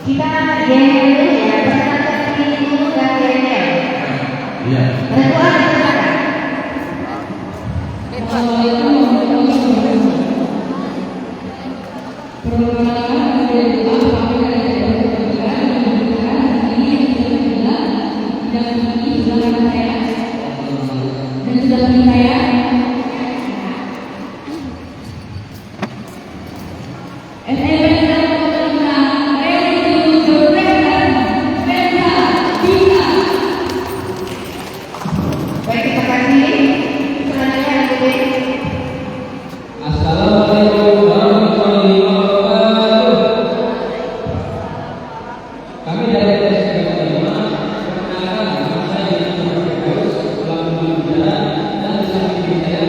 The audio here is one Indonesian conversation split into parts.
Kita yang dulu ya, pertanyaan dulu dan yang Iya. Berdoa silakan. Baik, terima kasih. Selanjutnya Ibu. Assalamualaikum warahmatullahi wabarakatuh. Kami dari TSK 5 perkenalkan nama saya Yusuf Firdaus, selaku guru bicara, dan di samping saya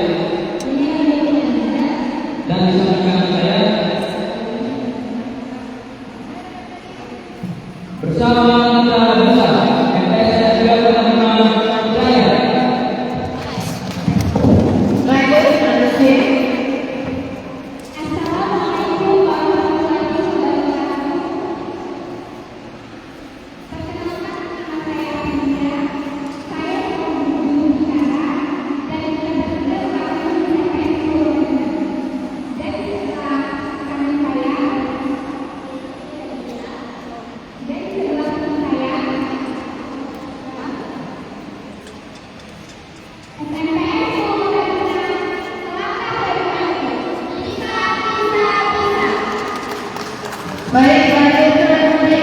bersama kita bisa MTS juga teman-teman saya. Baik, Bu, selanjutnya. Baik, lanjut selanjutnya.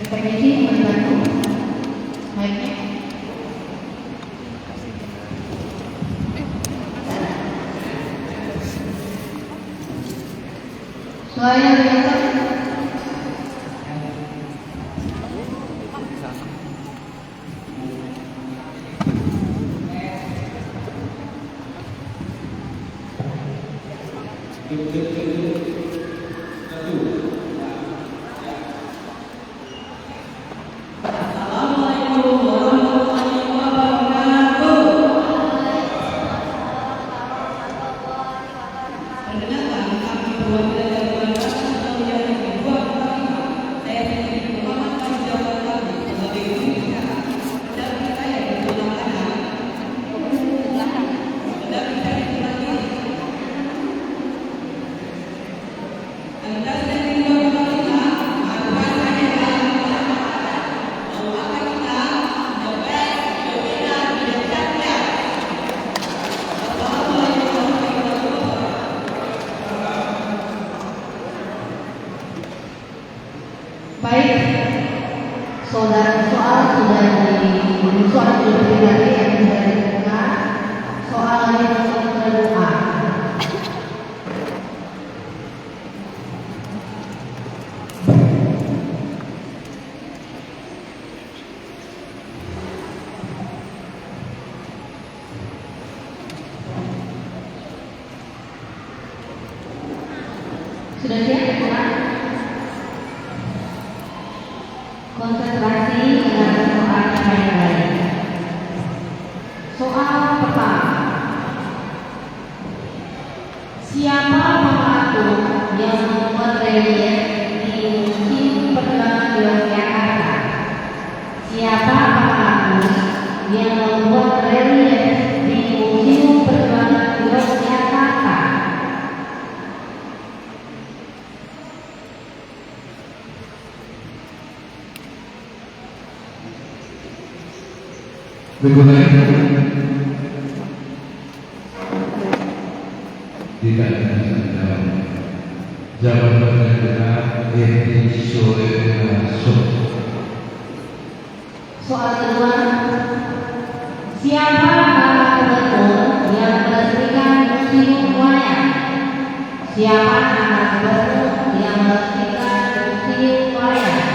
Permisi, membantu. Baiknya. Suaranya biasa. Baik, saudara soal sudah diberi yang sudah dibuka. Soal yang sudah doa. Sudah siap ya? Konsentrasi dengan soal yang baik-baik. Soal pertama, siapa pematung yang membuat relief di Museum Perkembangan Yogyakarta? Siapa pematung yang membuat relief di Museum Perkembangan Yogyakarta? Berikutnya tidak bisa jawabannya adalah Edi Sore Masuk. Soal kedua, siapa nama gubernur yang meresmikan Museum Wayang? Siapa nama gubernur yang meresmikan Museum Wayang?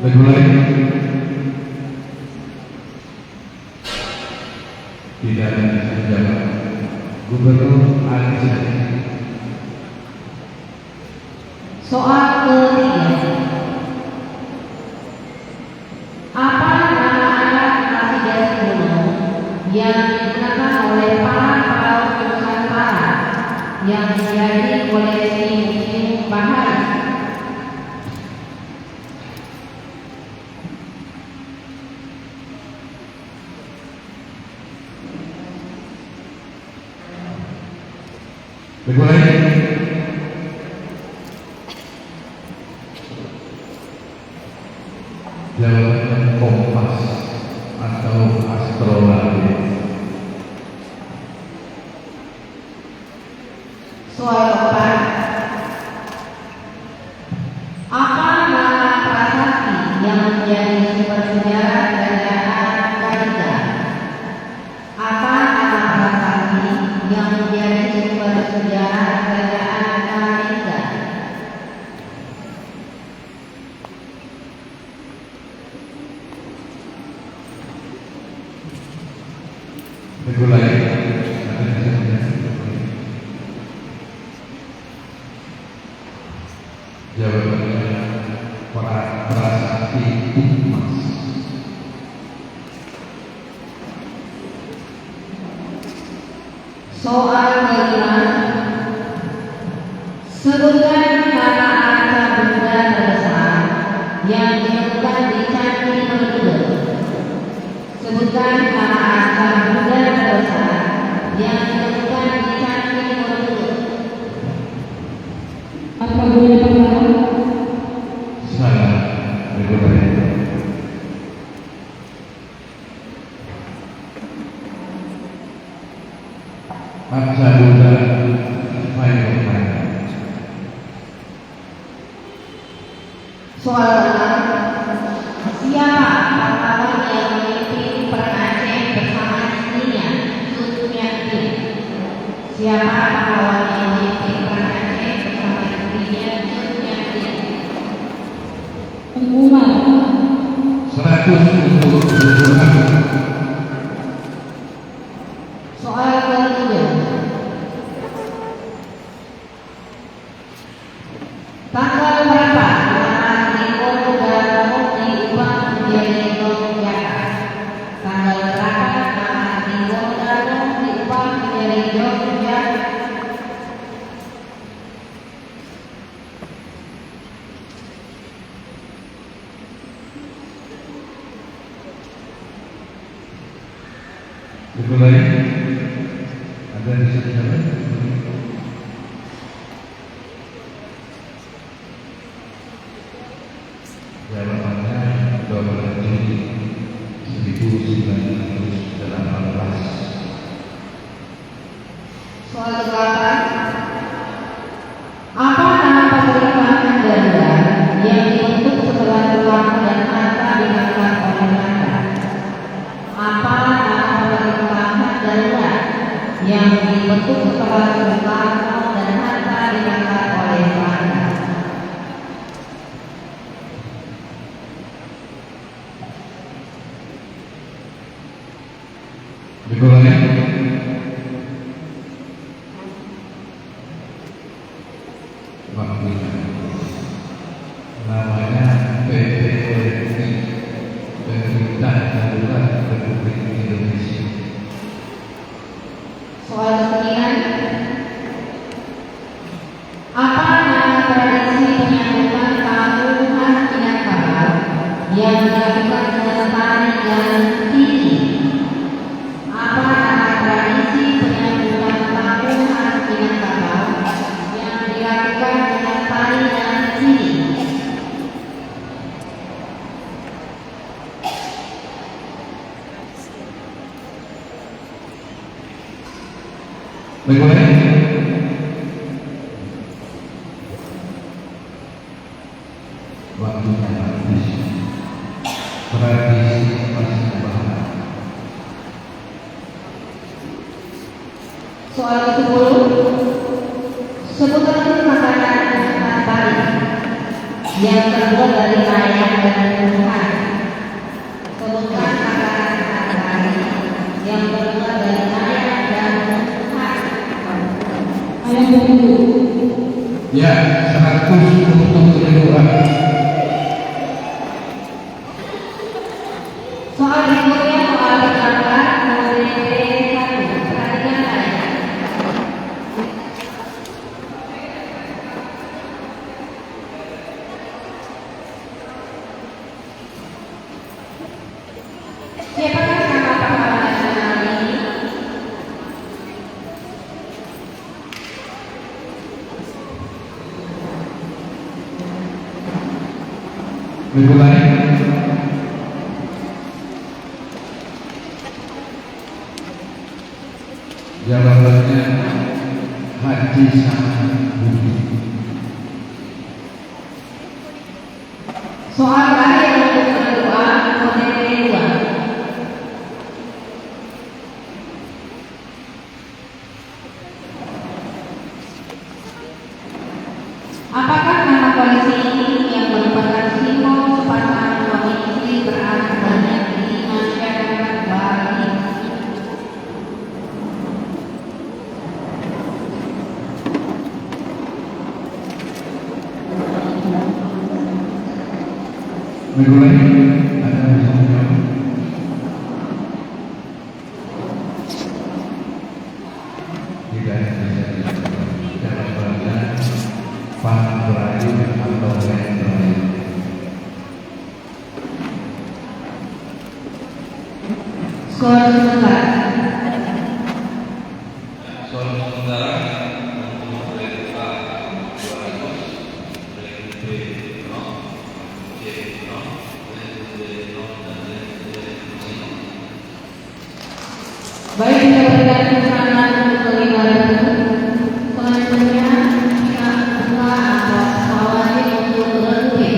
Dimulai. Tidak ada yang menjawab. Gubernur Aceh. Soal ketiga, apa nama anak navigasi gunung yang digunakan oleh para pelaut Nusantara yang menjadi koleksi Museum Bahari? Dimulai. Jawabannya kompas atau astrolabe. Soal keempat, apa nama prasasti yang menjadi sumber sejarah kerajaan Kaliga? Apa nama prasasti yang menjadi sumber sejarah kerajaan Kaliga? Dimulai. Jawabannya prasasti emas. Soal kelima, sebutkan nama arca benda terbesar yang ditemukan di Candi Borobudur. Sebutkan nama arca benda terbesar yang ditemukan di Candi Borobudur. Apa boleh pertama? Salah. Dimulai. Arca Buddha Mayurmaya. Soal keenam, siapa pahlawan yang memimpin perang Aceh bersama istrinya Tun Miat Bin? Siapa pahlawan yang memimpin perang Aceh bersama istrinya Tun Miat Bin? Pengumuman. 100 untuk gubernur. Soal ketiga, tanggal berapa nama Tribun Darmo diubah menjadi Yogyakarta? Tanggal berapa nama Tribun Darmo diubah menjadi Yogyakarta? Dimulai. Ada di sana. Jawabannya 12 Juli 1918. Soal ke-8, apa nama pemerintahan Belanda yang dibentuk setelah Soekarno dan Hatta diangkat oleh Belanda? Apa nama pemerintahan Belanda yang dibentuk setelah Soekarno dan Hatta diangkat oleh Belanda? Dimulai. Waktunya. Namanya PPRI, Pemerintah Darurat Republik Indonesia. Soal ke-9, apa nama tradisi penyambutan tamu khas Minangkabau yang dilakukan dengan tari dan tiri? Apa nama tradisi penyambutan tamu khas Minangkabau yang dilakukan dengan tari dan tiri? Bagaimana? Waktunya habis. Tradisi masih bahan. Soal ke-10, sebutkan makanan Natali yang terbuat dari ayam dan buah. Sebutkan makanan Natali yang terbuat dari ayam dan buah. Ayam bumbu. Ya, 100 untuk kedua. Soal berikutnya soal berangkat mulai 1. Perhatikan saya. Siapakah nama pahlawan nasional ini? Bagaimana? Jawabannya Haji Saman Budi. Soal terakhir untuk kedua, kode 2. Apakah nama koalisi ini yang merupakan simbol sepasang suami istri beranak banyak di masyarakat Bali? Bagaimana? Ada yang bisa menjawab? Tidak ada yang bisa dijawab. Jawabannya Pak Berayu atau Len Berayu. Skor sementara. Soal sementara untuk mereka 200 dari no, C no, dari no dan dari Baik, kita berikan kesempatan untuk kelima itu. Selanjutnya kita buka atas awalnya untuk berhenti.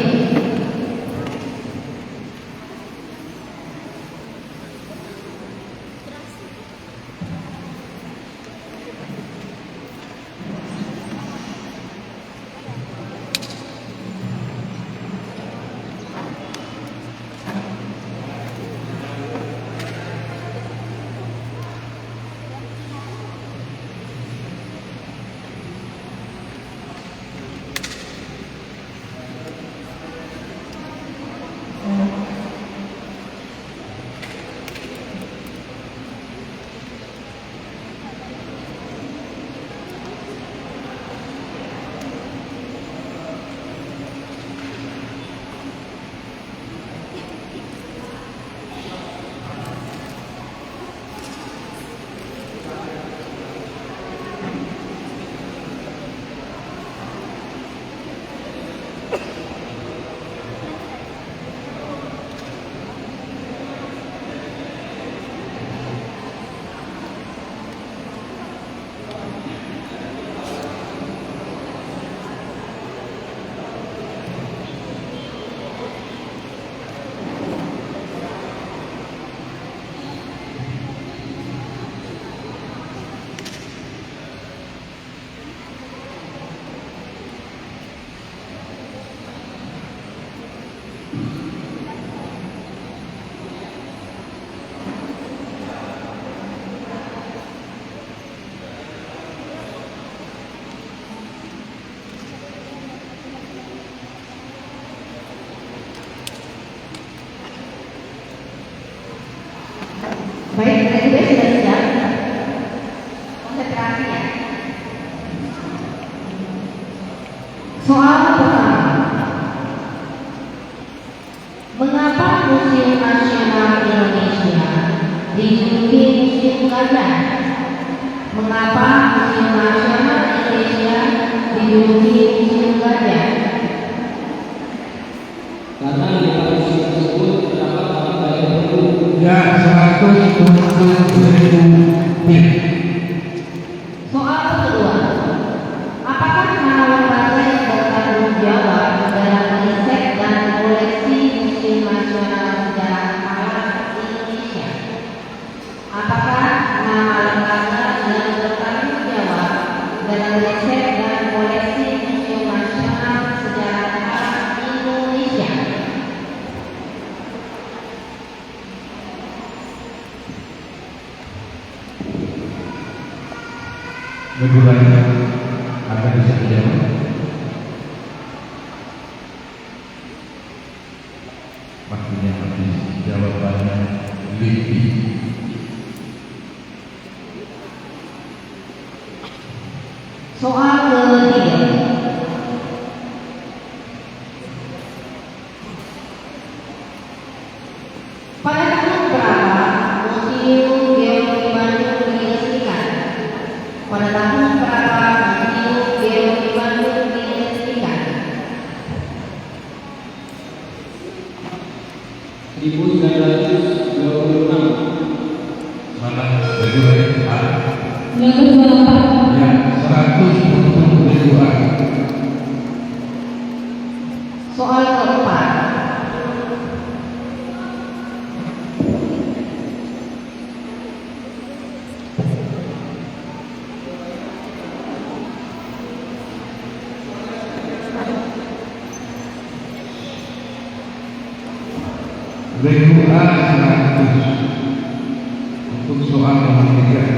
Baik, kita sudah siap. Konsentrasi ya. Soal pertama. Mengapa Museum Nasional Indonesia dijuluki Museum Gajah? Mengapa Museum Nasional Indonesia dijuluki Museum Gajah? Karena di museum tersebut terdapat patung gajah bertelur. Ya, 100 untuk 1000 bit. Soal Regularnya akan bisa dijawab. Waktunya habis, jawabannya lebih. Soal ketiga. Pada tahun berapa Museum Geologi Bandung diresmikan? Pada tahun berapa Museum Geologi Bandung diresmikan? 1926. Mana regularnya A? 1928. Ya, 100 untuk regular. Soal keempat. Regular 100 untuk soal nomor 3.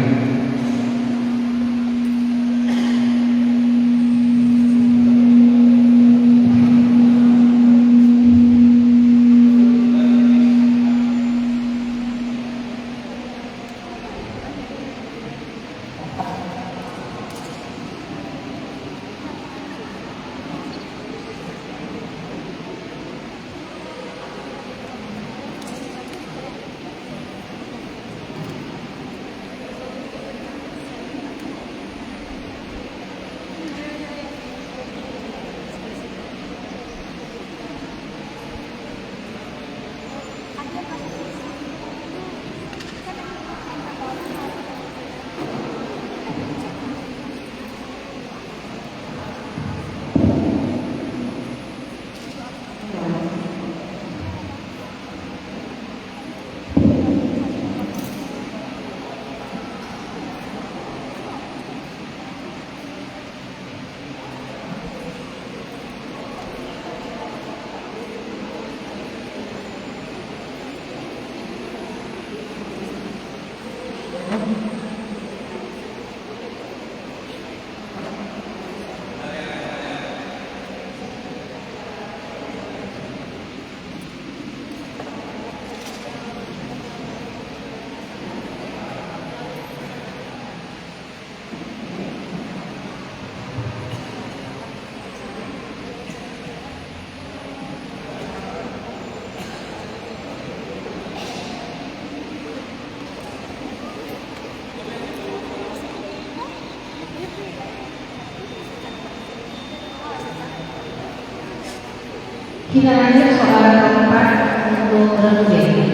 Kita lanjut soal keempat untuk relevan.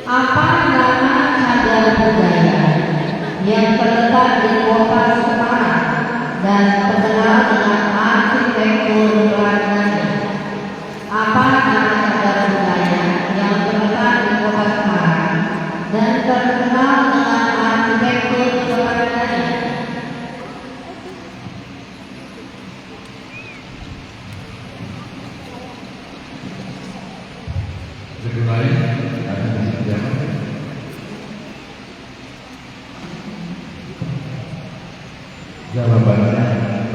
Apa nama cagar budaya yang terletak di kota Semarang dan terkenal dengan arsitektur Belanda? Apa nama cagar budaya yang terletak di kota Semarang dan terkenal dengan arsitektur Belanda? Regularnya akan bisa dijawab. Jawabannya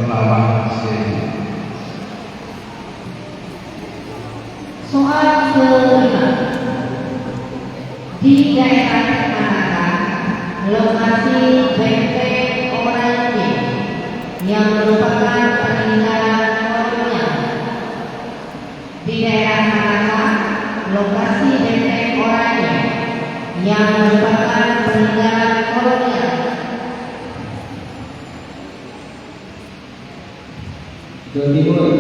Lawang Sewu. Soal kelima. Di daerah manakah lokasi benteng Oranye yang merupakan peninggalan kolonial? Di daerah manakah lokasi benteng Oranye yang merupakan peninggalan kolonial? Jawa Timur.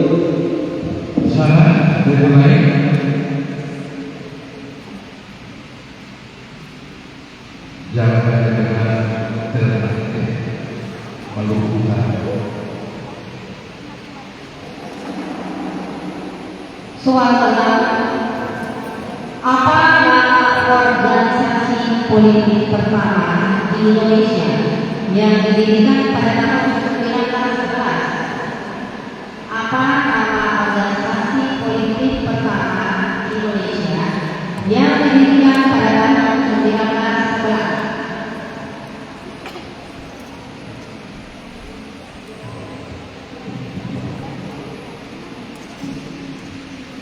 Salah, regularnya jawabannya adalah Ternate, Maluku Utara. Soal ke-6. Apa nama organisasi politik pertama di Indonesia yang didirikan pada tahun 1911? Apa nama organisasi politik pertama di Indonesia yang didirikan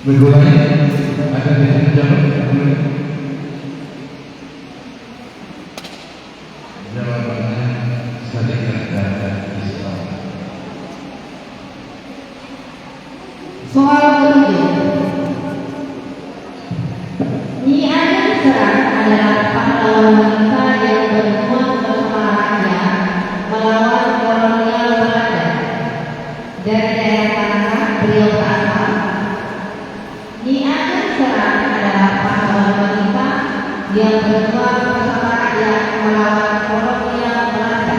Minggu lain ada di jawab. Jawabannya syariat dan Islam. Soal ketujuh. Nyi Ageng Serang adalah pahlawan wanita yang berjuang bersama rakyat melawan kolonial Belanda. Dari daerah manakah beliau berasal? Nyi Ageng Serang adalah pahlawan wanita yang berjuang bersama rakyat melawan kolonial Belanda.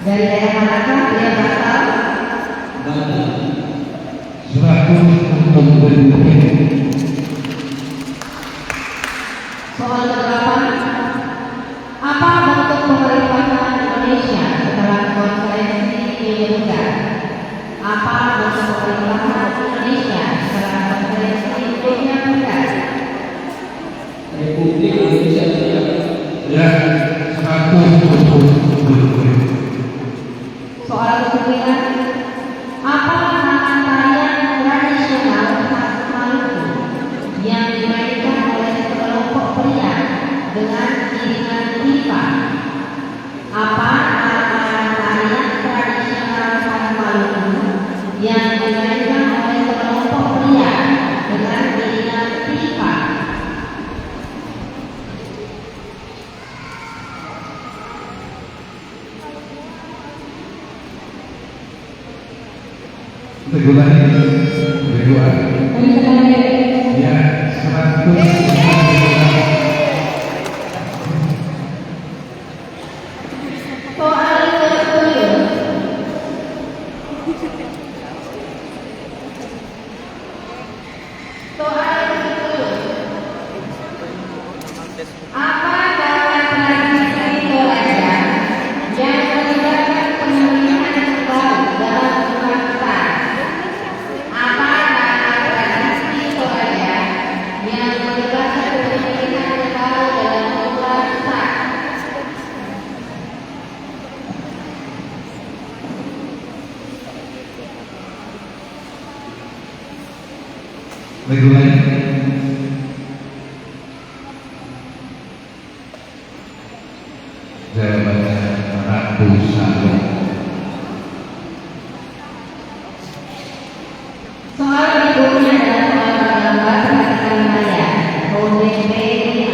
Dari daerah manakah beliau berasal? Banten. 100 untuk berikutnya. Soal ke-8. Apa bentuk pemerintahan Indonesia setelah konferensi di Yerusalem? Apa bentuk pemerintahan Indonesia setelah konferensi di Yerusalem? Republik Indonesia Raya. Ya, 100 untuk berikutnya. Soal ke-9. Apa nama tarian tradisional khas Maluku yang dimainkan oleh sekelompok pria dengan iringan pipa? Apa nama tarian tradisional khas Maluku yang dimainkan oleh sekelompok pria dengan iringan pipa? Teguran kedua. Ya, 100. Soal ke-10. Soal ke-10. Apa cara tradisi Toraja yang melibatkan pemilihan kembali dalam jumlah besar? Apa nama tradisi Toraja yang melibatkan pemilihan kembali dalam jumlah besar? Minggu lain. Jawabannya Ratu Saleh. Soal berikutnya adalah soal gambar perhatikan saya. Kode B5.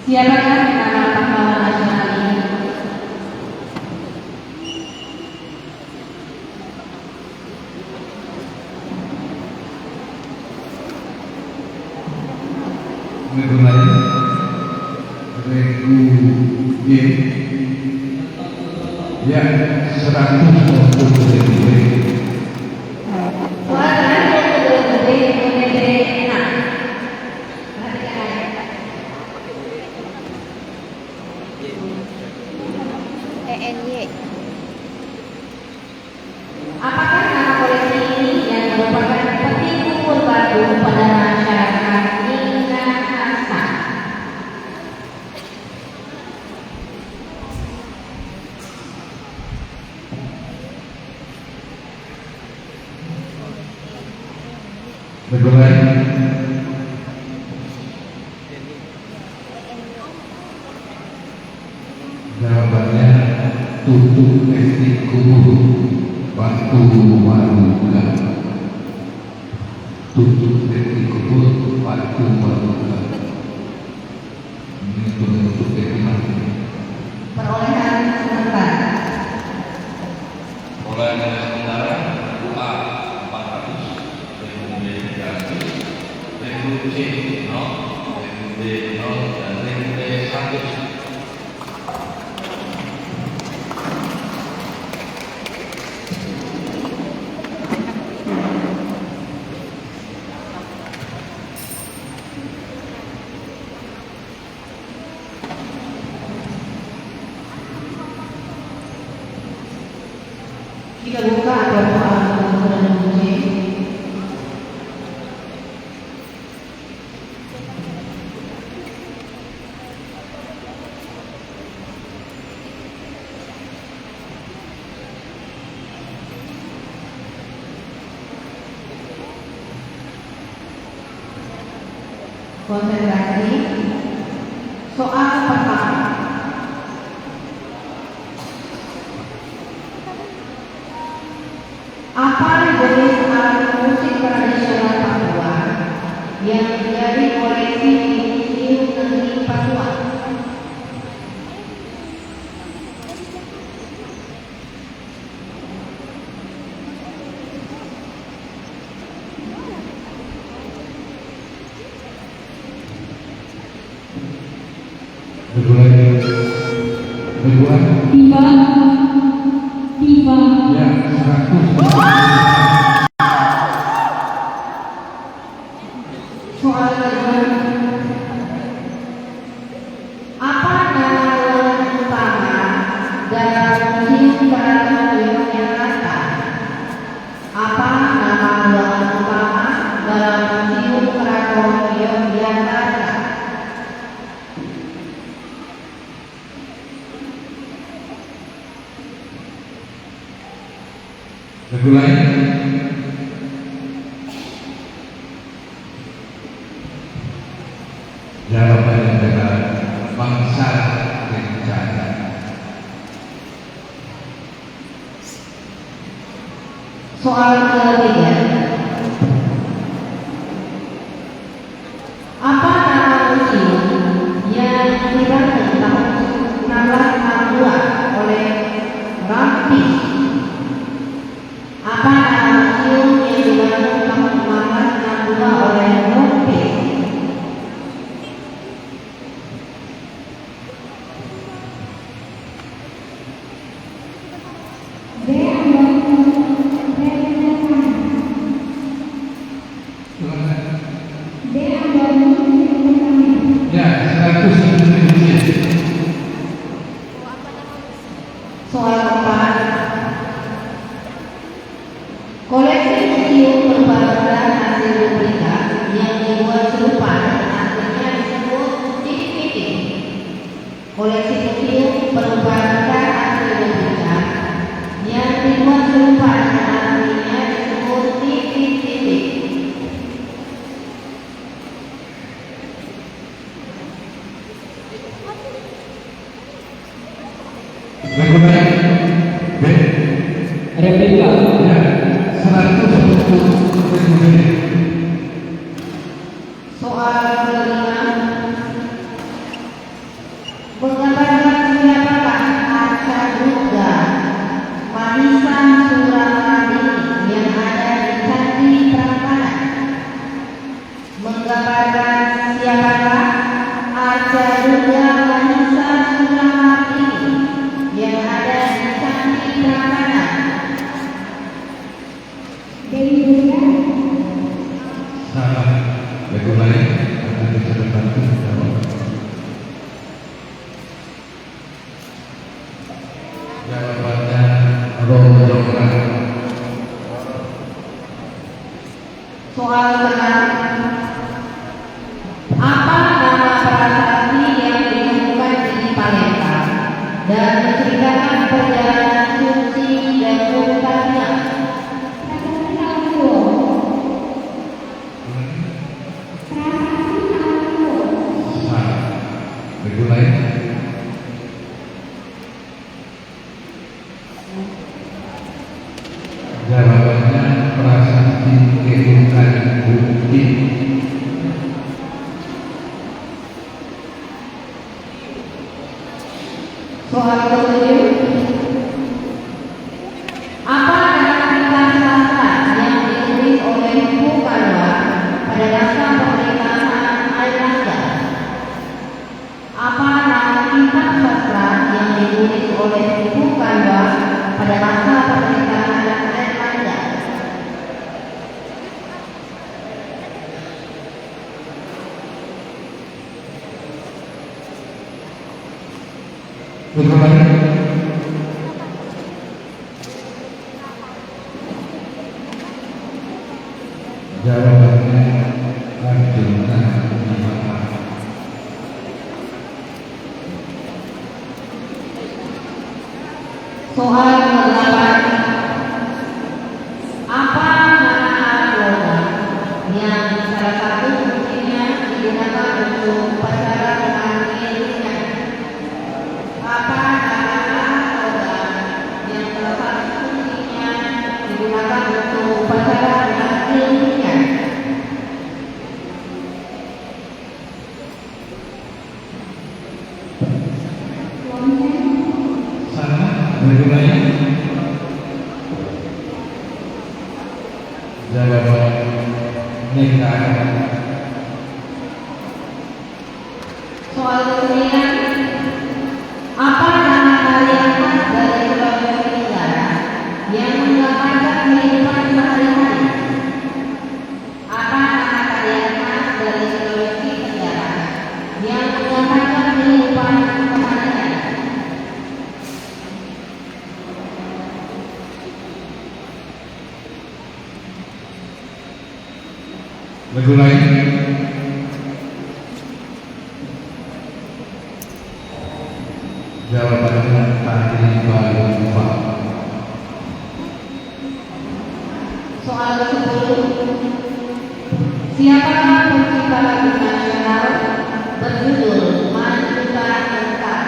Siapakah nama pahlawan nasional ini? Minggu lain. Regu Y. Ya, 100 untuk berikutnya. Soal terakhir kode B6. Perhatikan saya. ENY. Apakah nama koleksi ini yang merupakan peti kumpul batu pada masyarakat Minahasa? Minggu lain. Jawabannya tutup etnik kubur waktu Maluka. Tutup etnik kubur waktu Maluka. Ini tutup etnik. Perolehan sebentar. Mulai dari sementara A 400, regu B 300, regu C 0, regu D 0, dan regu E 100. Kita buka ada soal dan uji. Konsentrasi. Soal pertama. Apa jenis alat musik tradisional Papua yang menjadi koleksi di Museum Negeri Papua? Kedua, Tiba. ya 100. Soal kedua. Apa nama ruangan utama dalam Museum Keraton Yogyakarta? Apa nama ruangan utama dalam Museum Keraton Yogyakarta? Kedua, jawabannya adalah bangsa rencana. Soal ketiga. Apa nama museum yang dibangun tahun 1962 oleh Rampi? Apa nama museum yang dibangun tahun 1962 oleh Rampi? Ya 100 Indonesia. Soal keempat. Koleksi museum perbankan hasil duplikat yang dibuat serupa artinya disebut titik-titik. Koleksi museum perbankan hasil duplikat yang dibuat serupa artinya disebut titik-titik. Kedua, B, Replika. ya 100 Indonesia. Soal kelima. Menggambarkan siapakah Arca Duga Manisan Suramadi yang ada di Candi Prambanan? Menggambarkan siapakah Arca Duga Manisan Suramadi yang ada di Candi Prambanan? Salah. Kedua, akan bisa membantu jawab. Jawabannya Rombongan. Soal keenam. Apa nama prasasti yang ditemukan di Palembang dan menceritakan perjalanan suci dan Bukatnya? Salah. Kedua, jawabannya prasasti kedudukan bukti. Soal ketujuh. Apa nama kitab sastra yang ditulis oleh Bung Karno pada masa pemerintahan Airlangga? Apa nama kitab sastra yang ditulis oleh Bung Karno pada masa pemerintahan Airlangga? Kedua, jawabannya Arjuna Wiwaha. Soal ke-8. Apa nama logam yang salah satu fungsinya digunakan Berikutnya jawaban negatif. Soal ke-9, apa nama tarian khas dari Sulawesi Tenggara yang menggambarkan kehidupan sehari-hari? Apa nama tarian khas dari Sulawesi Tenggara yang menggambarkan kehidupan sehari-hari? Berikutnya jawabannya tadi baru lupa. Soal ke-10, siapakah pencipta lagu nasional berjudul Majukan Engkau?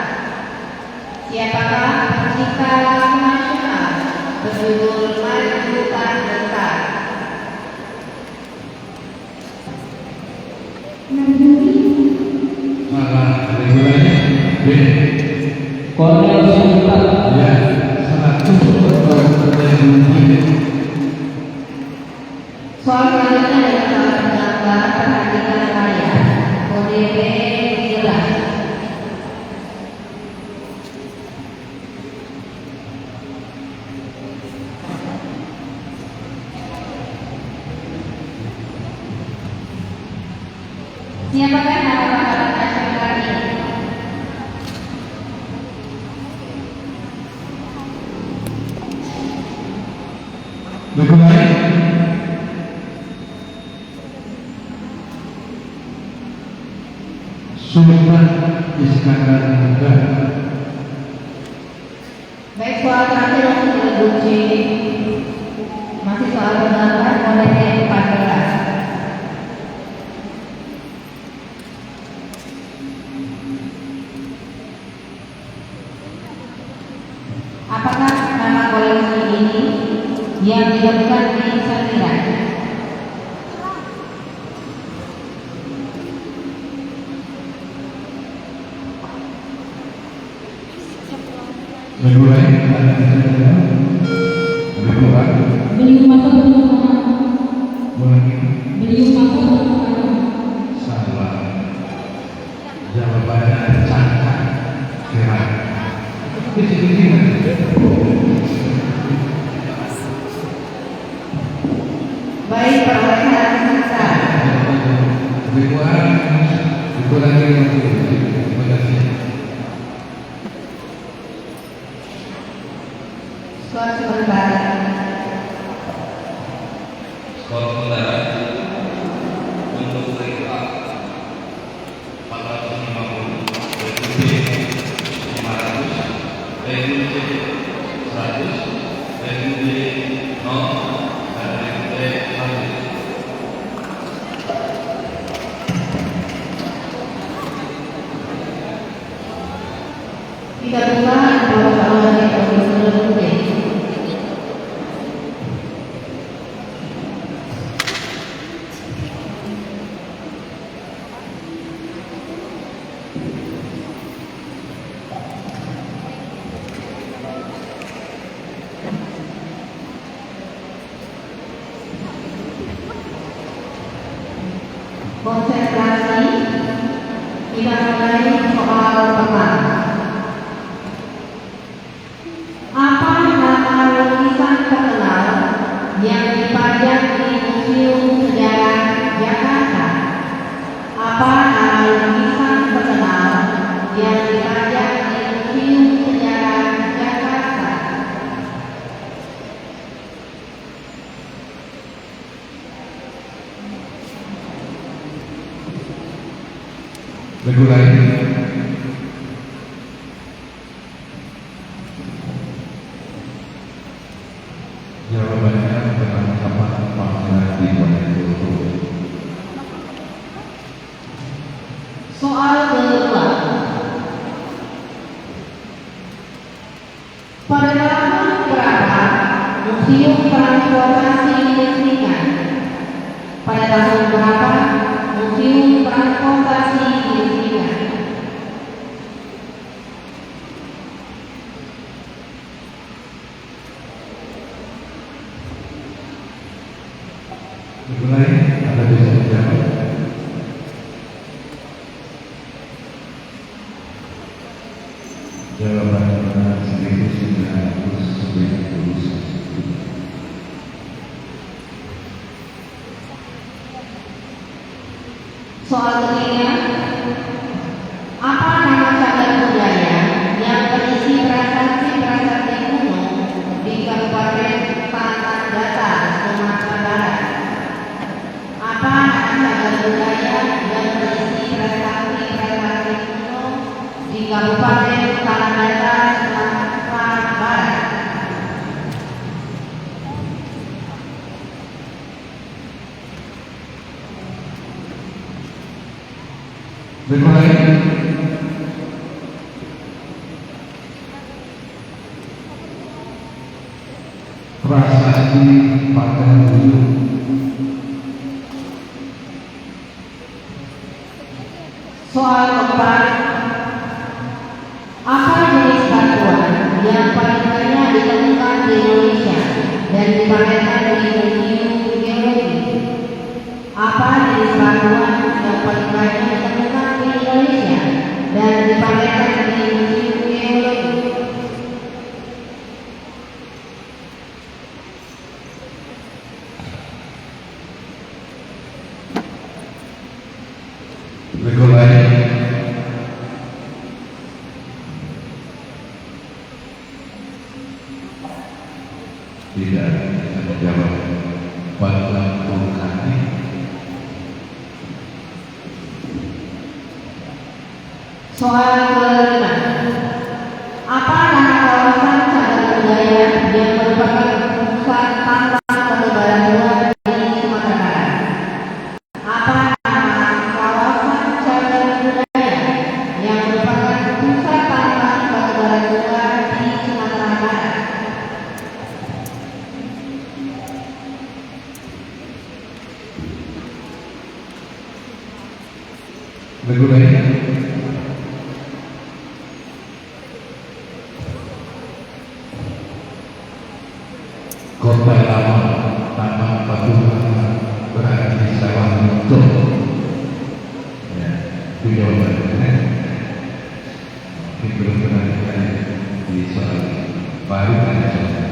Siapakah pencipta lagu nasional berjudul Majukan Engkau? Salah. Berikutnya B. Kornel Simanjuntak. Ya, 100 lebih. Soal selanjutnya adalah soal penggambaran perhatikan saya. Kode B jelas. Siapakah nama pahlawan nasional ini? Berikutnya Sultan Iskandar Muda. Baik, soal terakhir untuk diuji masih soal penggambaran kode B14. Apakah nama koleksi ini yang ditemukan di Samiran? Beliau mata bertemu beliau mata bertemu. Salah. Jawabannya cangkang kira. Baik, perolehan sisa. Dikurangi 50. Terima kasih. Skor sementara. Skor sementara untuk regu A 450, regu B 500, regu C 100, regu D 0, dan regu E 100. Tidak pula bahwa kalau dari seluruh tim. Konsentrasi, kita mulai soal pertama. Apa nama lukisan terkenal yang dipajang di Museum Sejarah Jakarta? Apa nama lukisan terkenal yang dipajang di Museum Sejarah Jakarta? Regu lain. Jawabannya penangkapan makna di Wonosobo. Soal kedua. Pada tahun berapa Museum Transportasi diresmikan? Pada tahun berapa Museum Transportasi diresmikan? Dimulai, Anda bisa menjawab. Jawabannya 1991. Soal ketiga, apa nama cagar budaya yang berisi prasasti-prasasti kuno di Kabupaten Tanah Datar, Sumatera Barat? Apa nama cagar budaya yang berisi prasasti-prasasti kuno di Kabupaten Tanah Datar, Sumatera Barat? Dimulai. Prasasti Pagaruyung. Soal keempat, apa jenis batuan yang paling banyak ditemukan di Indonesia dan dipamerkan di Museum Geologi? Apa jenis batuan yang paling banyak ditemukan di Indonesia dan dipamerkan di Museum Geologi? Dimulai. Tidak bisa menjawab. Batuan vulkanik. Soal kelima, apa nama kawasan cagar budaya yang merupakan pusat tambang batubara luar di Sumatera Barat? Apa nama kawasan cagar budaya yang merupakan pusat tambang batubara luar di Sumatera Barat? Dimulai. Kota lama tambang batu berada di sawah Lunto. Ya, itu jawabannya. Ini belum pernah ditanya di soal baru kan soalnya.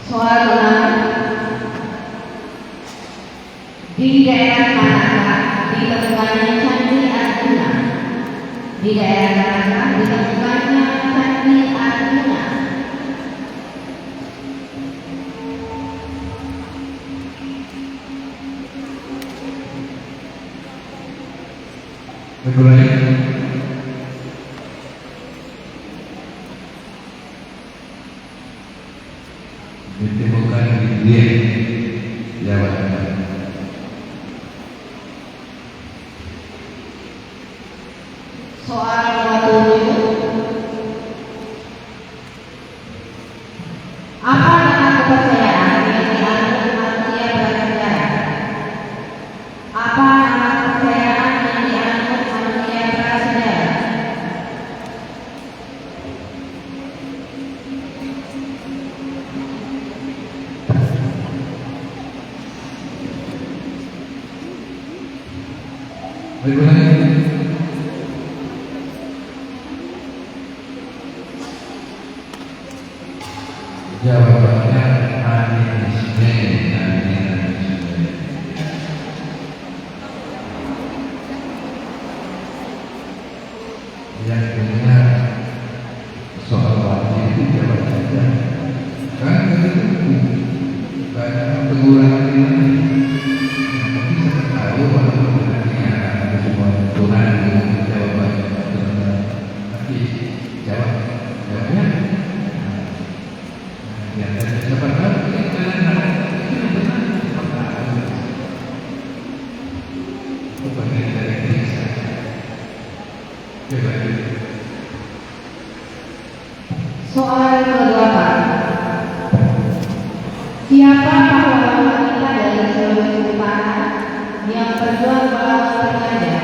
Soal enam, di daerah manakah ditemukannya Candi Arjuna? Di daerah manakah ditemukannya Candi Arjuna? Dimulai. Ditemukan di Dieng, Jawa Tengah. Soal nomor 7, apa nama kepercayaan yang dianut manusia prasejarah? Apa nama kepercayaan yang dianut manusia prasejarah? Dimulai. Jawabannya animisme. Yang punya soal wajib itu jawab saja. Kan itu banyak pengurangan ini. Tapi saya tahu kalau nanti ada semua turunan jawaban. Tapi jawabnya. Ya, siapa tahu ini kalian itu benar, siapa tahu. Bukan dari desa. Coba. Soal ke-8, siapa pahlawan wanita dari Sulawesi Utara yang berjuang melawan penjajah?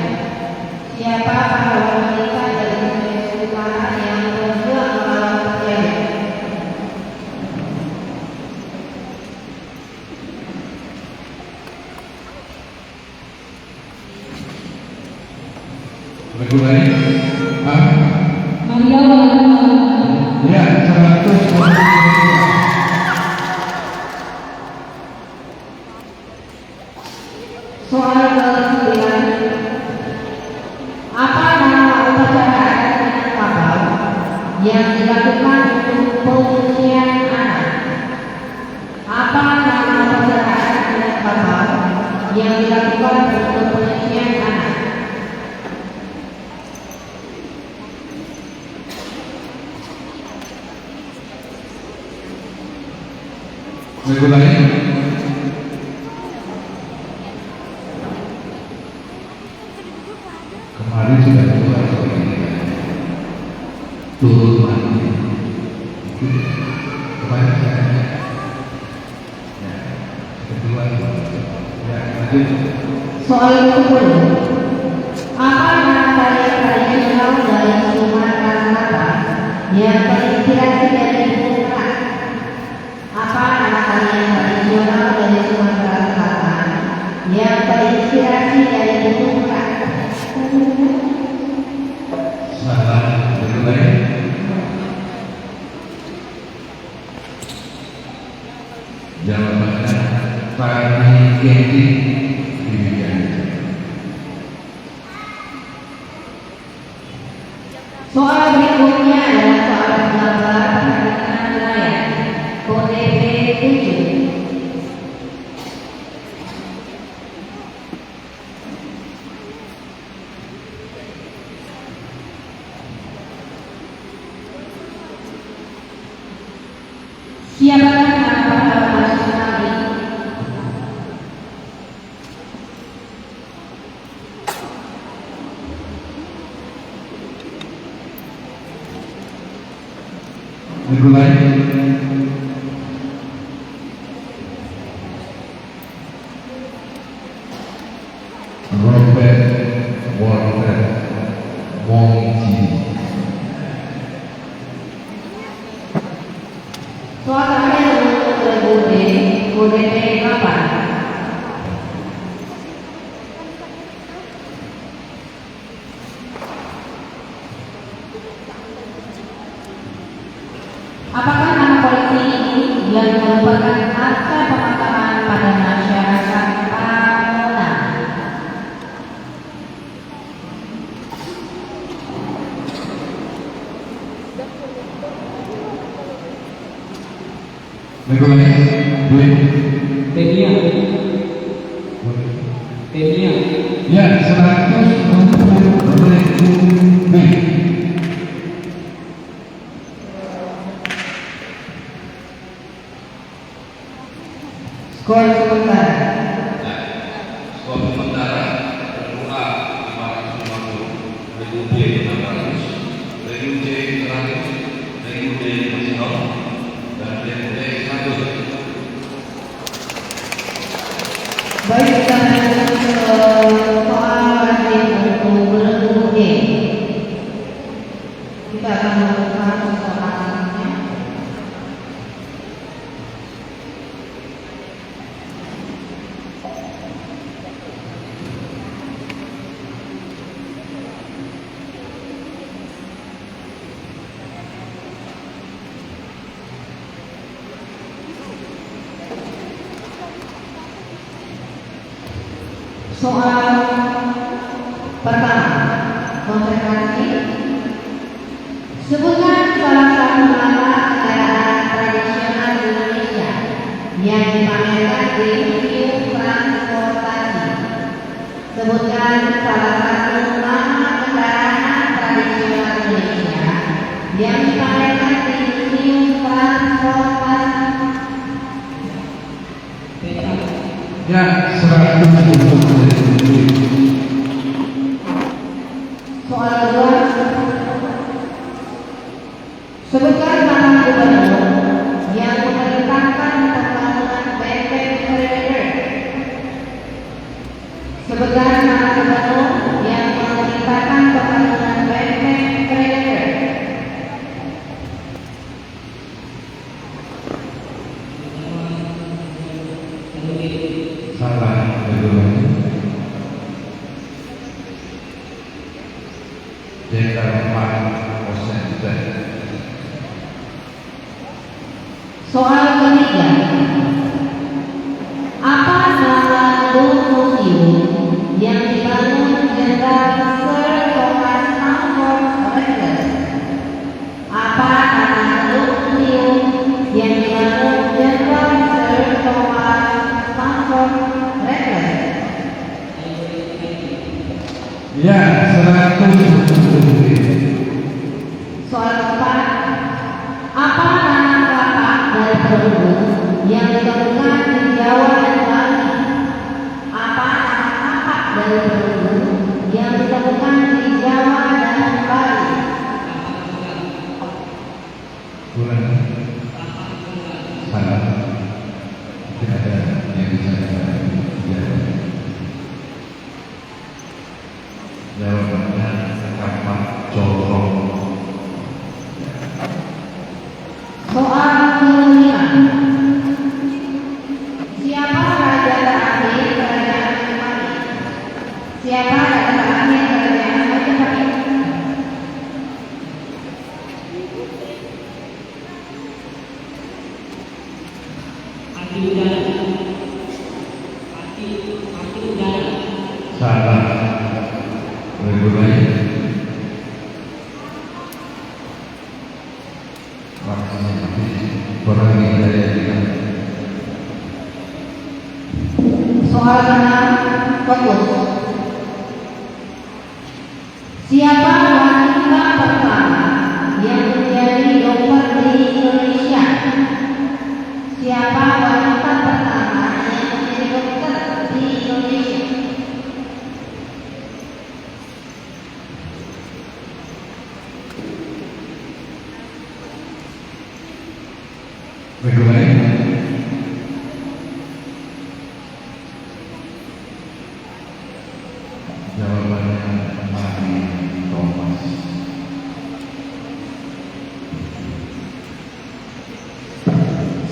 Siapa pahlawan wanita dari Sulawesi Utara yang berjuang melawan penjajah? Regulari? Hah? Maria Wahana. Ya, 100. Soal ke-9. Apa nama upacara adat dengan kapal yang dilakukan untuk pengujian anak? Apa nama upacara adat dengan kapal yang dilakukan untuk pengujian anak? Regulari? Kemarin sudah keluar soal ini kan. Turun mati. Itu kemarin saya ya, kedua ya, lanjut. Soal ke-10. Apa nama tarian tradisional dari Sumatera Selatan yang terinspirasi dari burung merak? Apa nama tarian tradisional dari Sumatera Selatan yang terinspirasi dari burung merak? Salah, regulari? Jawabannya tari kendi demikian. Soal berikutnya adalah soal gambar perhatian nelayan kode B7. Siapakah nama pahlawan nasional ini? Regulari? Robert Walter Mongi. Soal terakhir untuk kode B8. Apakah nama polisi ini yang merupakan akta pemakaman pada masyarakat Pamulang? Regulari? Duit? Tenia. Tenia. Ya, 100 lebih. Skor sementara. Skor sementara Regu A 550, Regu B 600, Regu C 100, Regu D masih 0, dan Regu E 100. Baik, kita lanjut ke soal wajib untuk Regu D. Kita akan melakukan soalnya. Soal pertama, konsentrasi. Sebutkan salah satu nama kendaraan tradisional Indonesia yang dipamerkan di Museum Transportasi. Sebutkan salah satu nama kendaraan tradisional Indonesia yang dipamerkan di Museum Transportasi. Ya, 100 untuk duit. Soal kedua, sebutkan nama gubernur yang memerintahkan pembangunan benteng perimeter. Sebutkan nama gubernur yang memerintahkan pembangunan benteng perimeter. Salah, regulari? Soal ketiga, apa nama gedung museum yang dibangun Jenderal Sir Thomas Stamford Raffles? Apa nama gedung museum yang dibangun Jenderal Sir Thomas Stamford Raffles? Ya, 100. Soal keempat, apa nama kapak dari perunggu yang ditemukan di Jawa dan Bali? Apa nama kapak dari perunggu yang ditemukan di Jawa dan Bali? Kurang. Salah. Tidak ada yang bisa dijawab. Jawabannya kapak corong. Soal kelima, siapa raja terakhir kerajaan Majapahit? Siapa raja terakhir kerajaan Majapahit? Salah. Mulai. Waktunya habis. Kurang dari Soal keenam, fokus. Siapa wanita pertama yang menjadi dokter di Indonesia? Siapa wanita pertama yang menjadi dokter di Indonesia? mulai. Jawabannya Mari Thomas.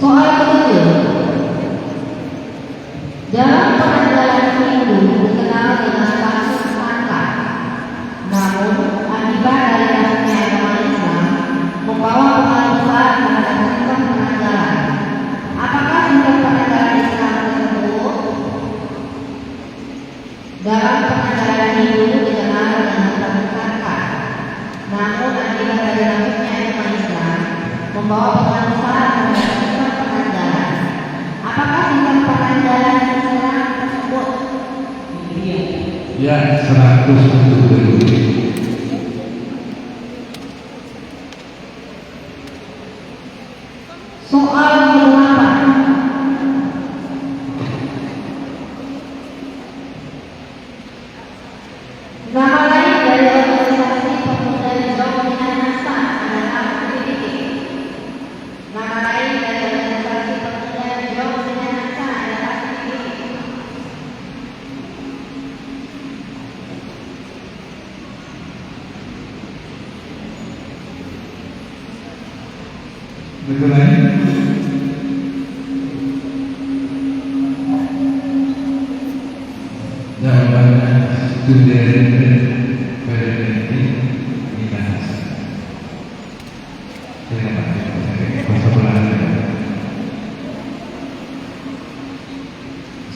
Soal ketujuh, dalam penanggalan Hindu dikenal dengan kasus Sangka. Namun akibat dari kasusnya agama Islam membawa pengaruh besar terhadap sistem penanggalan. Apakah sistem penanggalan Islam tersebut? Dalam penanggalan Hindu dikenal dengan kasus Sangka. Namun akibat dari kasusnya agama Islam membawa pengaruh besar terhadap sistem penanggalan. Apakah sistem penanggalan Islam tersebut? Ya, 100. Soal ke-8, nama lain dari organisasi pemuda Jom Minahasa adalah titik-titik. Nama lain dari organisasi pemuda Jom Minahasa adalah titik-titik. Mulai. Jawabannya Student Federasi Minahasa. Saya pakai bahasa Belanda.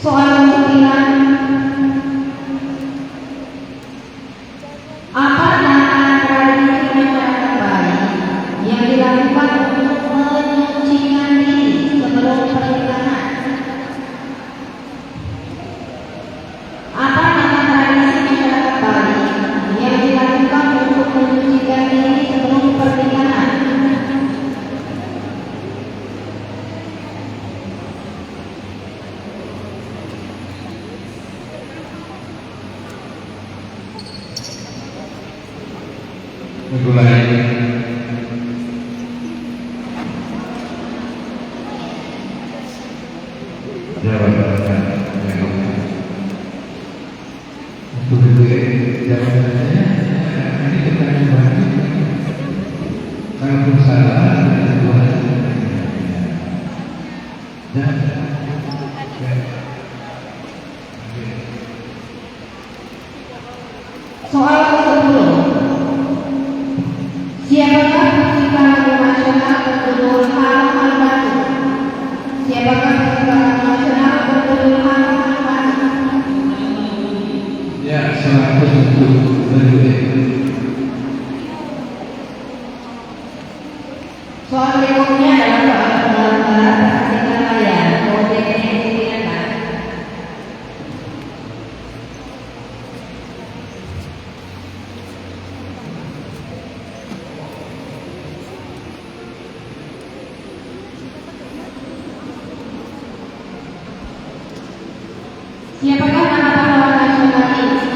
Soal ke-9, apa nama tradisi masyarakat Bali yang dilakukan untuk menyucikan diri sebelum pernikahan? Apa nama tradisi masyarakat Bali yang dilakukan untuk menyucikan diri sebelum pernikahan? Mulai. Jawabannya untuk itu jawabannya ini pertanyaan kalau pun salah Soal ke-10, siapakah pencipta lagu nasional berjudul Halo Halo Batu? Soal berikutnya adalah soal penggambaran perhatikan layar kode yang digunakan. Siapakah nama pahlawan nasional ini?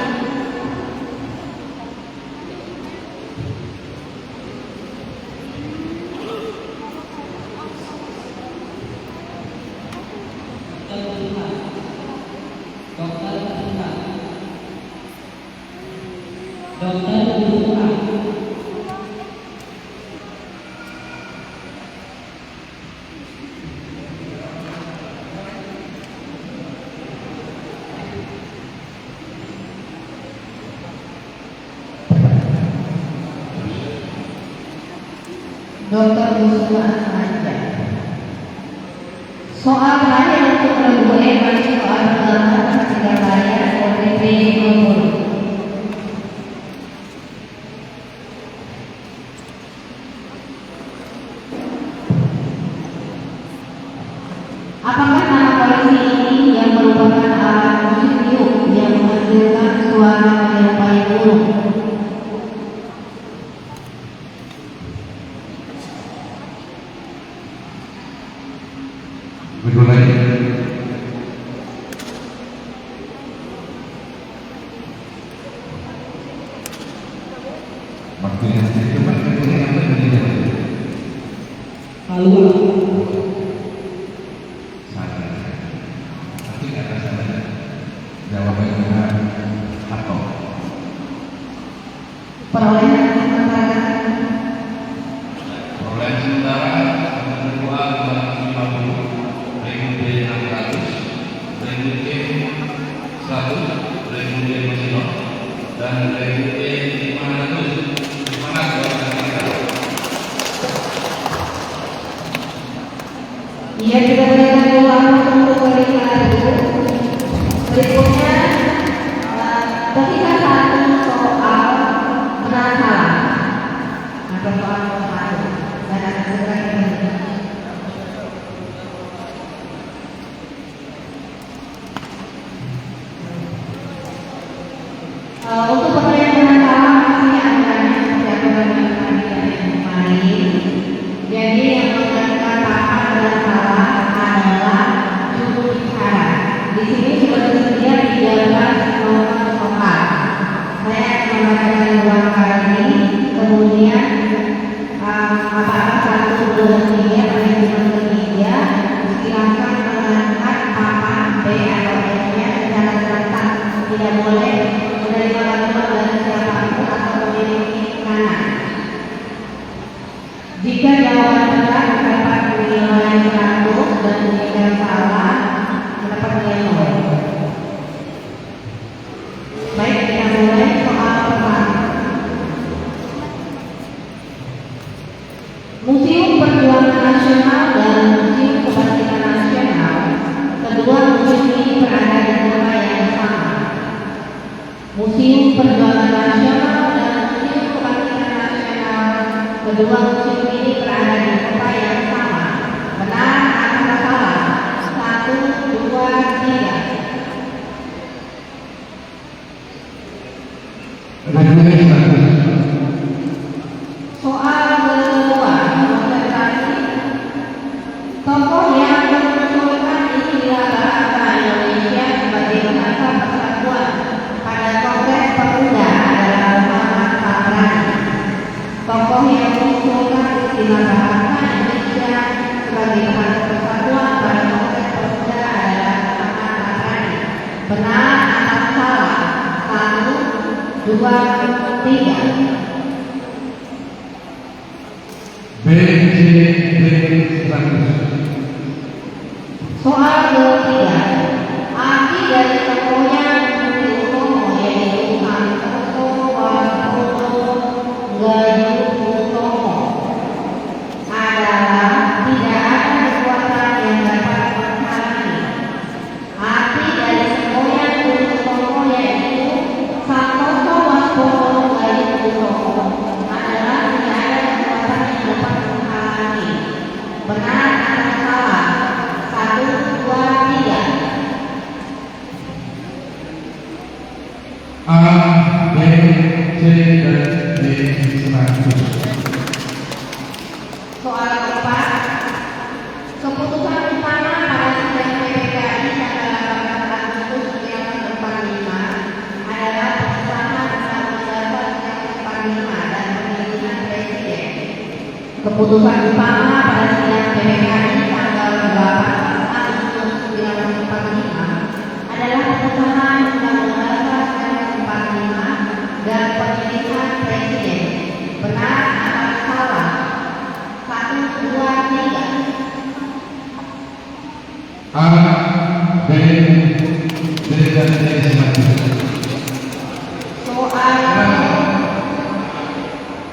Dr. Yusuf Aja. Soal terakhir untuk kelompok E masih soal penggambaran perhatikan layar OTP nomor. Apakah nama polisi ini yang merupakan alat musik tiup yang menghasilkan suara menyerupai burung? Betul lagi. Waktunya cepat kemudian apa yang Haluan. salah. Tapi kata saya jawabannya benar atau Perolehan sementara Perolehan sementara nomor 2 250, Remu D 600, Remu C 100, Remu D Masino, dan Remu D 500. Semangat buat kita. ia juga berikan uang untuk pemeriksaan itu. Berikutnya ketika satu soal benar salah atau soal satu dan akan segera kita untuk pertanyaan benar salah masih anggarannya seperti aturan yang tadi yang kemarin. Jadi yang mengatakan paham benar salah adalah juru bicara. Di sini sudah tersedia 13 nomor soal. Saya akan membacakan ulang kali, kemudian apakah 1, 2, 3 pada jumlah ketiga silakan mengangkat papan B atau S-nya secara serentak. Tidak boleh menerima bantuan dari siapapun atau memiliki kanan. Jika jawaban benar mendapat nilai 100 dan jika salah mendapat nilai 0. Baik, kita mulai soal pertama. Museum Perjuangan Nasional dan Museum Kebangkitan Nasional, kedua museum ini berada di kota yang sama. Museum Perjuangan Nasional dan Museum Kebangkitan Nasional, kedua museum ini berada di kota yang sama. Benar atau salah? 1, 2, 3. Soal kedua, konsentrasi. Tokoh yang mengusulkan istilah bahasa Indonesia sebagai bahasa persatuan pada Kongres Pemuda adalah Muhammad Sahrani. Tokoh yang mengusulkan istilah bahasa Indonesia sebagai bahasa persatuan pada Kongres Pemuda adalah Muhammad Sahrani. Benar atau salah? 1, 2, 3. Soal ketiga, arti dari semboyan Budi Utomo yaitu Santoso Wastono Gayu Utomo adalah tidak ada kekuatan yang dapat menghalangi. Arti dari semboyan Budi Utomo yaitu Santoso Wastono Soal keempat, keputusan utama pada sidang PPKI tanggal 18 Agustus 1945 adalah pengesahan Undang-Undang Dasar 1945 dan pemilihan presiden. Keputusan utama pada sidang PPKI tanggal 18 Agustus 1945 adalah pengesahan Undang-Undang Dasar 1945 dan pemilihan presiden. Benar atau salah? 1, 2, 3. A, B, C dan D selanjutnya. Soal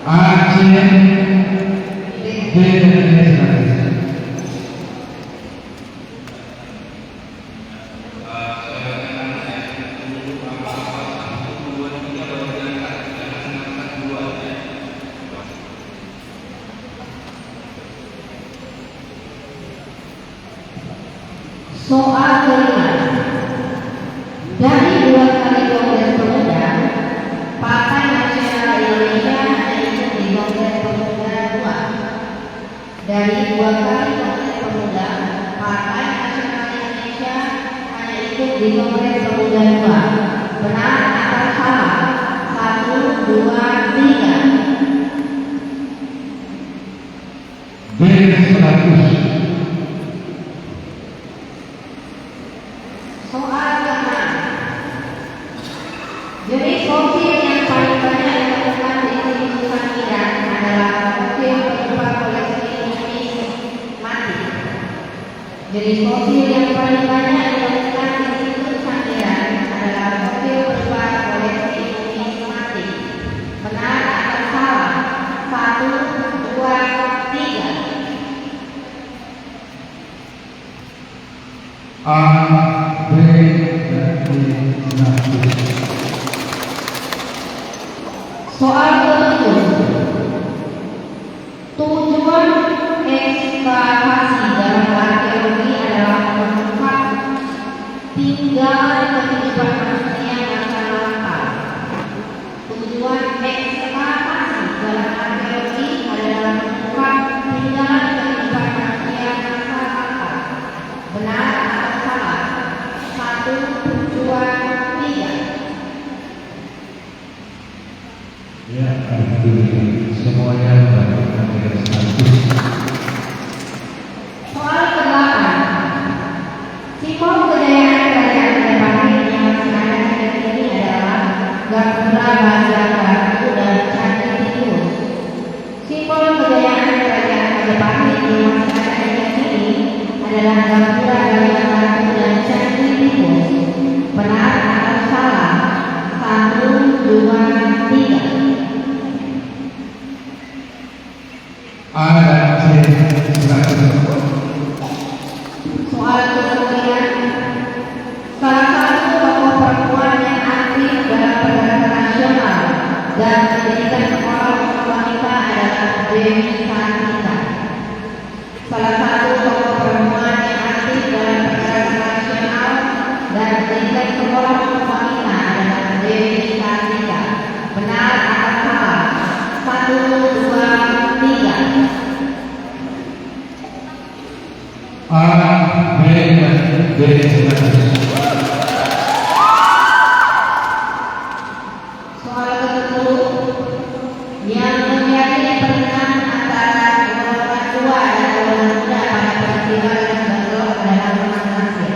A, C, D dan D selanjutnya. soal kelima. Dari 2 kali Kongres Pemuda, Partai Nasional Indonesia hanya ikut di Kongres Pemuda 2. Dari 2 kali Kongres Pemuda, Partai Nasional Indonesia hanya ikut di Kongres Pemuda 2. Benar atau salah? 1, 2, 3. B 100. Soal ke-6. Jenis fosil yang paling banyak ditemukan di lingkungan Iran adalah fosil berupa koleksi bumi mati. Jenis fosil yang paling banyak ditemukan di lingkungan Iran adalah fosil berupa koleksi bumi mati. Benar atau salah? 1, 2, 3. A, B dan D selanjutnya. Soal ke-7. Tujuan ekskavasi dalam arkeologi adalah mengungkap tinggal kehidupan manusia masa lampau. Tujuan ekskavasi dalam arkeologi adalah mengungkap tinggal kehidupan manusia masa lampau. Benar atau salah? 1, 2, 3. Ya, alhamdulillah semuanya mendapatkan dengan selanjutnya. Soal ke-8. Simbol kejayaan kerajaan Majapahit yang masih ada hingga kini adalah Gapura Bagian Batu dan Candi Tikus. Simbol kejayaan kerajaan Majapahit yang masih ada hingga kini adalah Gapura Bagian Batu dan Candi Tikus. Benar atau salah? 1, 2, 3. A dan C selanjutnya. Soal ke-9. Salah satu tokoh perempuan yang aktif dalam pergerakan nasional dan mendirikan sekolah untuk wanita adalah Dewi Sartika. Salah satu tokoh perempuan yang aktif dalam pergerakan nasional dan mendirikan sekolah untuk wanita adalah Dewi Sartika. Benar atau salah? 1, 2, 3. A, B dan D selanjutnya. Soal ke-10. Yang menjadi peringatan antara golongan tua dan golongan muda pada peristiwa yang baru adalah Perang Nasir.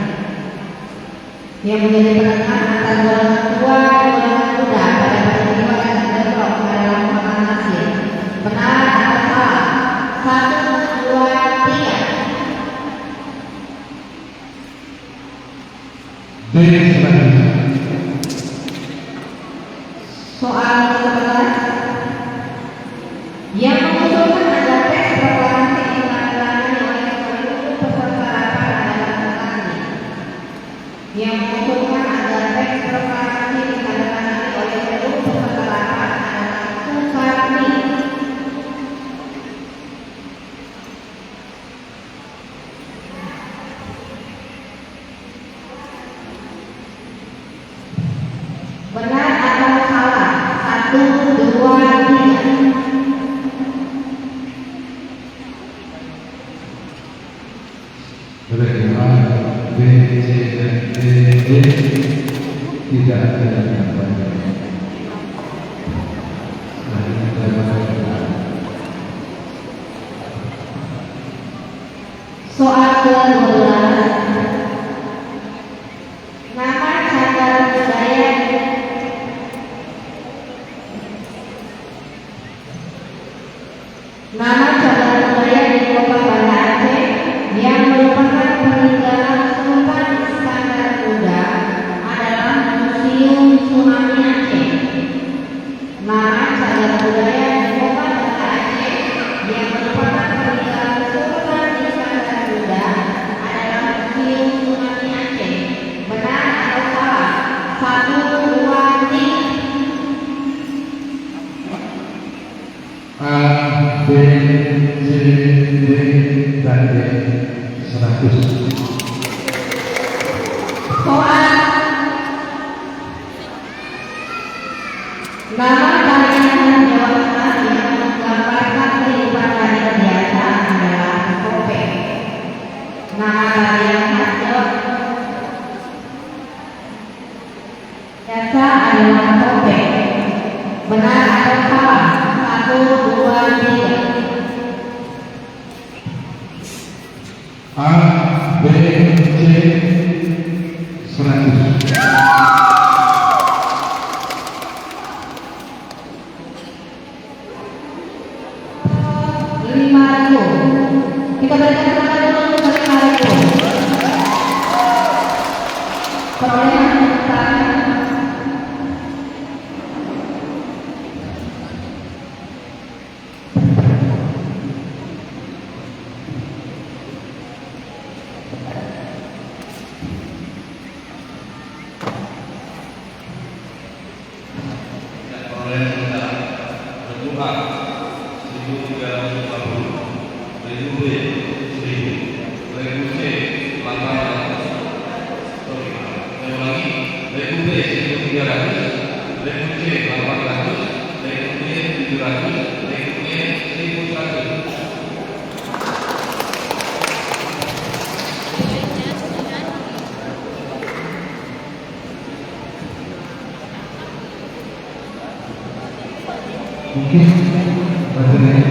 Yang menjadi peringatan antara golongan tua dan golongan muda pada peristiwa yang baru adalah Perang Nasir. Benar atau salah? 1, 2, 3. D selanjutnya. Soal ke-11. Yang mengusulkan agar teks proklamasi ditandatangani oleh seluruh peserta rapat adalah Soekarno. Yang mengusulkan agar teks proklamasi ditandatangani oleh seluruh peserta rapat adalah Soekarno. Benar atau salah? 1, 2, Regular B, C, dan D tidak ada yang banyak. Soal ke-12. Nama cagar budaya di Kota Banda Aceh yang merupakan peninggalan Sultan Iskandar Muda adalah Museum Tsunami Aceh. Nama cagar budaya di Kota Banda Aceh yang merupakan peninggalan Sultan Iskandar Muda adalah Museum Tsunami Aceh. Benar atau salah? 1, 2, 3. A, B, C, D, dan D 100. Soal nama tarian Jawa Tengah yang menggambarkan kehidupan hari biasa adalah topeng. Nama tarian khas Jawa biasa adalah topeng. Benar atau salah? 1, 2, 3. A, B, C 100. Kita berikan tepuk tangan dulu untuk 5.000. Perolehan besar. Perolehan sementara bentuk A 1.340, bentuk B 1.000, bentuk C 800. Saya ulangi, bentuk B 1.300, bentuk C 800, bentuk D 700, bentuk E 1.100. Mungkin baterainya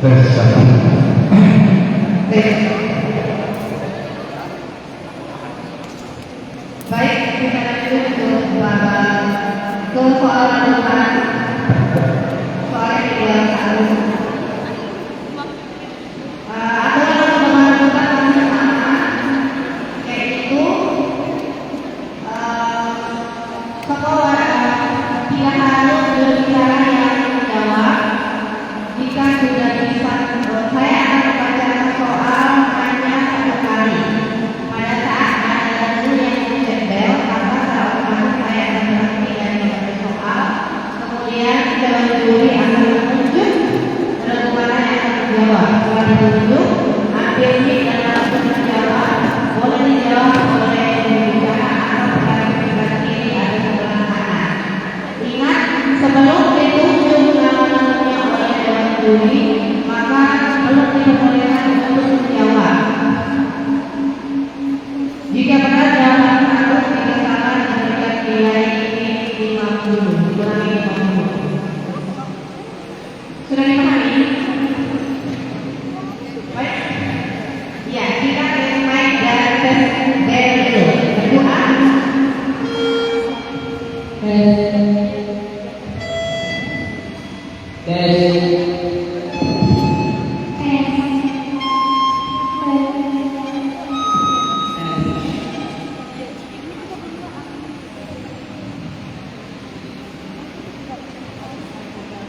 tes 1. Baik, kita lanjut ke soal kedua. Soal kedua satu. Aturan untuk menentukan masih sama, yaitu sekolah tidak harus berbicara yang menjawab. Jika sudah bisa, saya akan membacakan soal hanya satu kali. Pada saat ada lagu yang mencet bel, maka secara otomatis saya akan berhenti dan membaca soal. Kemudian calon juri akan menunjuk lagu mana yang akan dijawab. Setelah ditunjuk, ambil mic dan langsung menjawab. Boleh dijawab oleh pembicara atau sebelah kiri atau sebelah kanan. Ingat, sebelum ditunjuk nama-namanya oleh dewan juri, maka belum diperbolehkan untuk menjawab. Jika benar jawaban 100, jika salah diberikan nilai 50, dikurangi 50. Sudah dipahami? Baik. Ya, kita tes mic dan tes bel dulu. Kedua,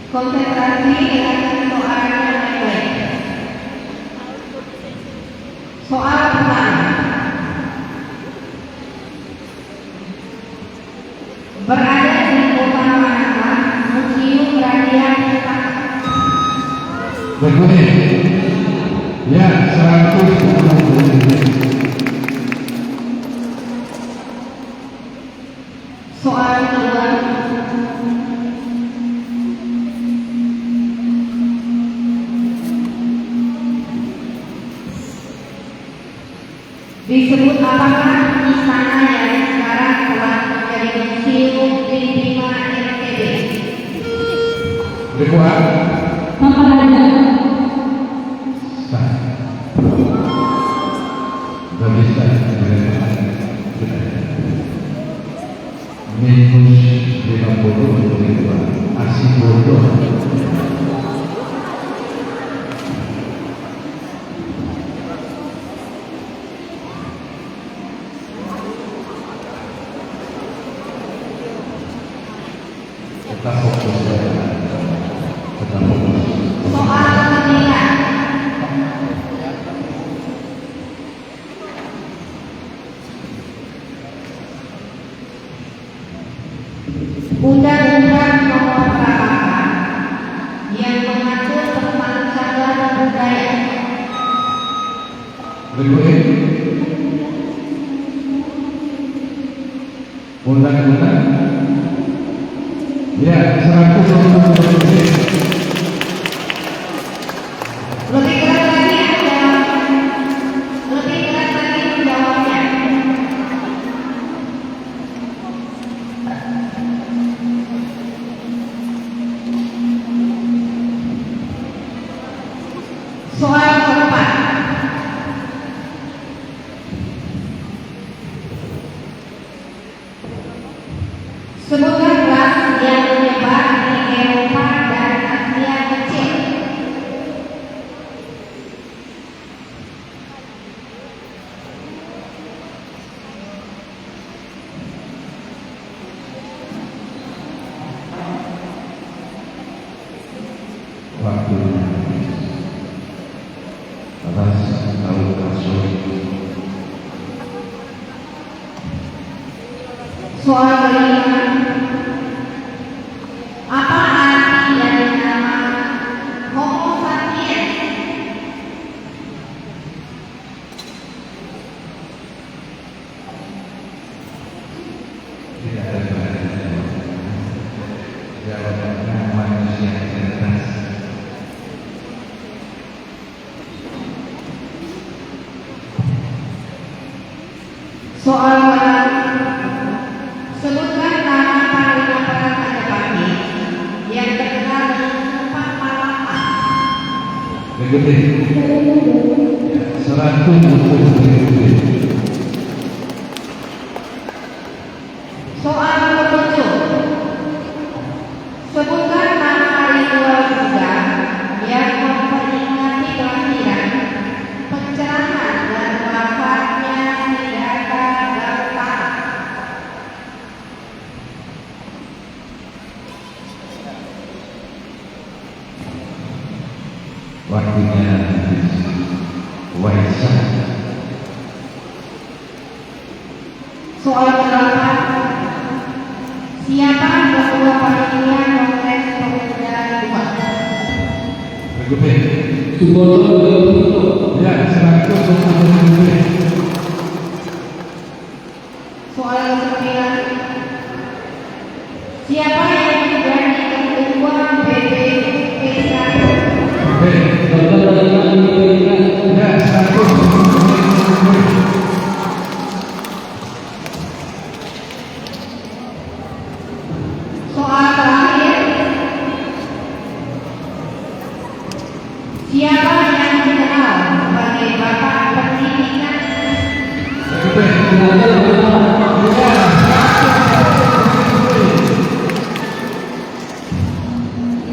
konsentrasi dengan soalnya baik-baik. Soal pertama. Berada di kota manakah Museum Rakyat Berikutnya, ya 100. Soal kedua. Disebut apakah istana yang sekarang telah menjadi museum di Bima NTB? Berbuat. Pamparaja. Sah. Gak bisa minus 50 asing bodoh. Kita fokus ya. Kita fokus. Soal pemilihan. Undang-undang nomor berapa yang mengatur tentang cagar budaya? Berikut undang-undang ya 100. Lebih keras lagi menjawabnya. Lebih keras lagi menjawabnya. Soal keempat. Sebutkan ras yang menyebar di Eropa dan Asia Kecil. Waktu atas tahu kasus Soal kelima. Apa arti dari nama Homo sapiens? tidak ada jawabannya manusia cerdas. Soal keempat. Sebutkan nama Panglima Perang Majapahit yang terkenal dengan Sumpah Malapan. Berikut 100 untuk berikut. Soal ketujuh. Sebutkan nama ritual Buddha yang memperingati kelahiran, pencerahan dan wafatnya Siddhartha Gautama. Waktunya Waisak. Soal ke-8. Siapa ketua panitia Kongres Pemuda II? Berikut Subono Deoputo. ya 100 untuk berikut. Soal ke-9. Siapa yang menjadi ketua BPPK? Dr. Raditya Dika. Ya 100 untuk berikut. Soal terakhir. Siapa yang dikenal sebagai Bapak Pendidikan?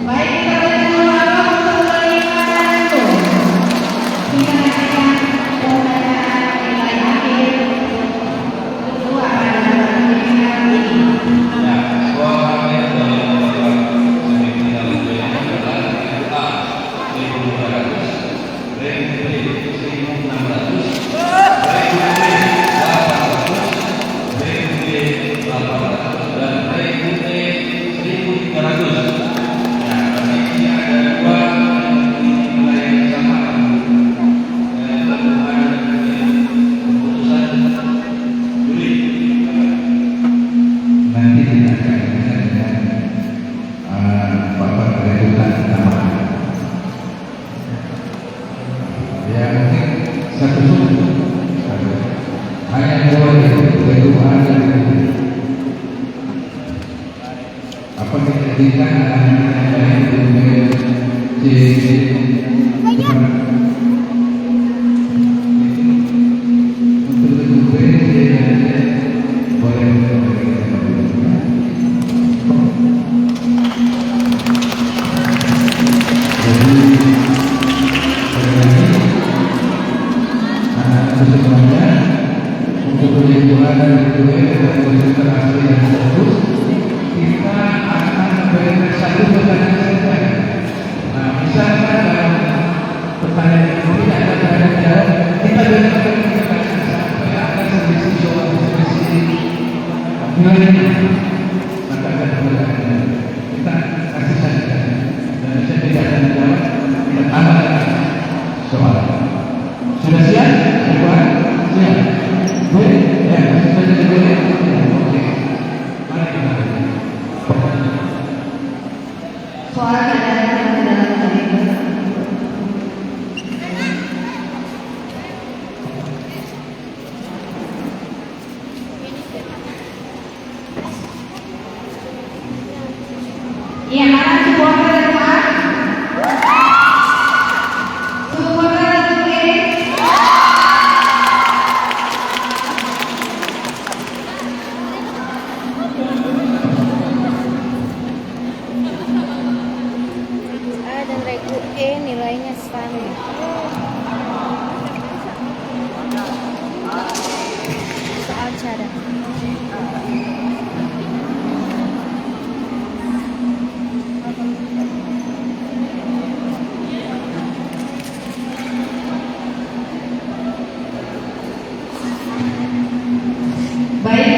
Baik, kita beri dulu aplaus untuk penerima dan itu. Kita nantikan pembacaan nilai akhir kedua pada semifinal ini. Ya, soal yang dalam semifinal ini adalah A 1.200, rank B 1.600, rank C 800, rank D berikan anak-anak yang baik untuk kita akan memberikan satu pertanyaan saja. Nah, misalkan pertanyaan itu tidak ada pertanyaan jawab, kita berikan kepada sampai ada selisih soal selisih nilainya, maka ada pertanyaan kita kasih saja. Dan saya tidak akan menjawab, kita tambah soal. Sudah siap? Siap? Siap? Boleh? Ya, sudah boleh? Oke. Mari kita Soal kedatangan dalam cerita. Iya, mana supporter depan? Supporter oke. A dan regu E nilainya sama. Soal cara. Baik,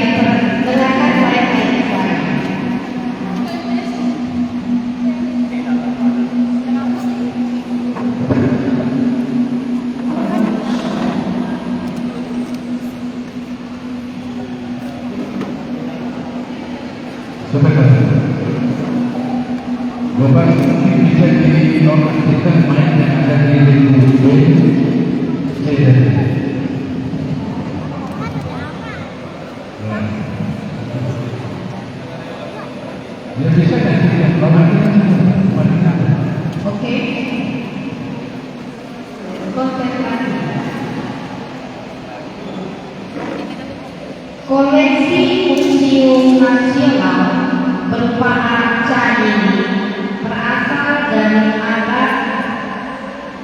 perkenalkan baik-baik Pak. sebentar. Bapak mungkin bisa diinformasikan main yang ada di video saya. Ya bisa kan tidak? Oke. Konsentrasi. Koleksi Museum Nasional berupa arca ini berasal dari abad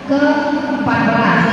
ke-14